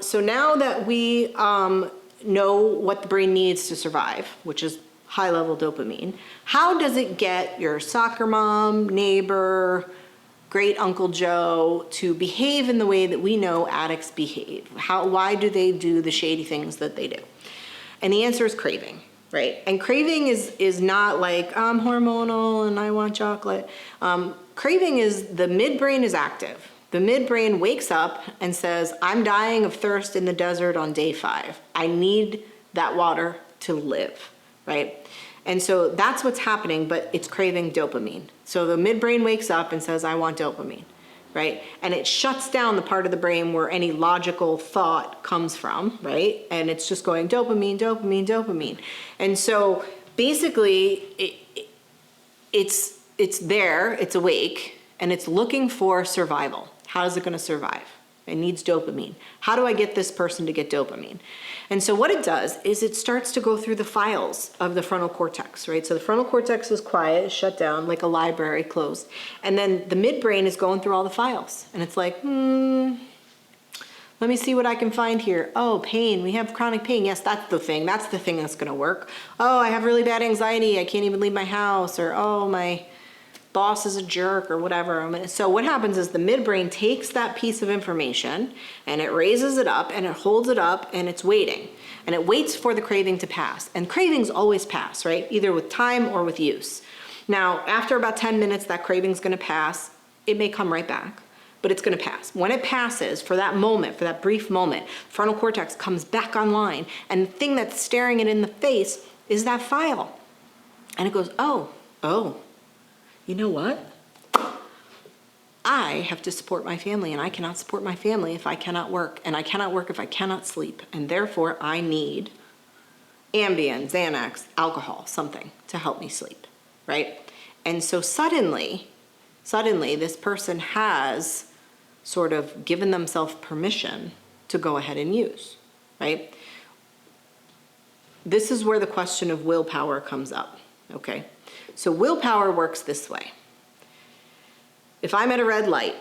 So now that we know what the brain needs to survive, which is high-level dopamine, how does it get your soccer mom, neighbor, great Uncle Joe to behave in the way that we know addicts behave? Why do they do the shady things that they do? And the answer is craving, right? And craving is not like, I'm hormonal and I want chocolate. Craving is the midbrain is active. The midbrain wakes up and says, I'm dying of thirst in the desert on day 5. I need that water to live, right? And so that's what's happening, but it's craving dopamine. So the midbrain wakes up and says, I want dopamine, right? And it shuts down the part of the brain where any logical thought comes from, right? And it's just going dopamine, dopamine, dopamine. And so basically it's there, it's awake, and it's looking for survival. How is it going to survive? It needs dopamine. How do I get this person to get dopamine? And so what it does is it starts to go through the files of the frontal cortex, right? So the frontal cortex is quiet, is shut down, like a library closed. And then the midbrain is going through all the files. And it's like, let me see what I can find here. Oh, pain, we have chronic pain. Yes, that's the thing that's going to work. Oh, I have really bad anxiety. I can't even leave my house. Or, oh, my boss is a jerk or whatever. So what happens is the midbrain takes that piece of information and it raises it up and it holds it up and it's waiting. And it waits for the craving to pass. And cravings always pass, right? Either with time or with use. Now, after about 10 minutes, that craving's going to pass. It may come right back, but it's going to pass. When it passes, for that moment, for that brief moment, frontal cortex comes back online. And the thing that's staring it in the face is that file. And it goes, oh, you know what? I have to support my family, and I cannot support my family if I cannot work, and I cannot work if I cannot sleep, and therefore I need Ambien, Xanax, alcohol, something to help me sleep, right? And so suddenly this person has sort of given themselves permission to go ahead and use, right? This is where the question of willpower comes up, okay? So willpower works this way. If I'm at a red light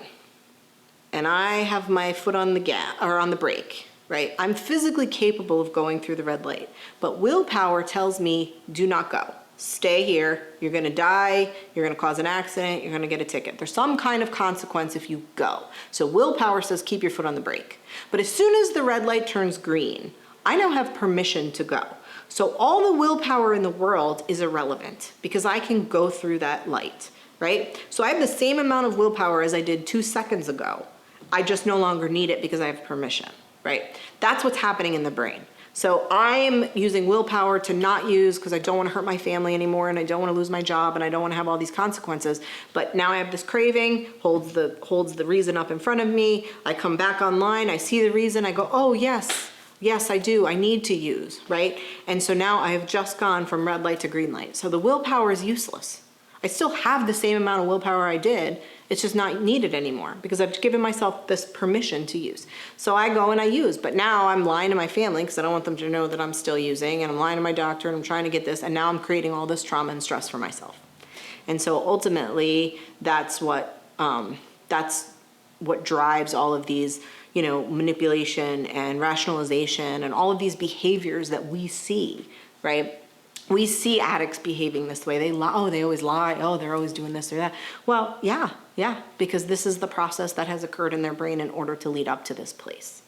and I have my foot on the gas or on the brake, right? I'm physically capable of going through the red light, but willpower tells me do not go. Stay here. You're going to die. You're going to cause an accident. You're going to get a ticket. There's some kind of consequence if you go. So willpower says keep your foot on the brake. But as soon as the red light turns green, I now have permission to go. So all the willpower in the world is irrelevant because I can go through that light, right? So I have the same amount of willpower as I did 2 seconds ago. I just no longer need it because I have permission, right? That's what's happening in the brain. So I'm using willpower to not use because I don't want to hurt my family anymore and I don't want to lose my job and I don't want to have all these consequences. But now I have this craving, holds the reason up in front of me. I come back online, I see the reason, I go, oh yes, I do, I need to use, right? And so now I have just gone from red light to green light. So the willpower is useless. I still have the same amount of willpower I did, it's just not needed anymore because I've given myself this permission to use. So I go and I use, but now I'm lying to my family because I don't want them to know that I'm still using, and I'm lying to my doctor and I'm trying to get this, and now I'm creating all this trauma and stress for myself. And so ultimately, that's what drives all of these, manipulation and rationalization and all of these behaviors that we see, right? We see addicts behaving this way. They lie. Oh, they always lie. Oh, they're always doing this or that. Well, yeah, because this is the process that has occurred in their brain in order to lead up to this place.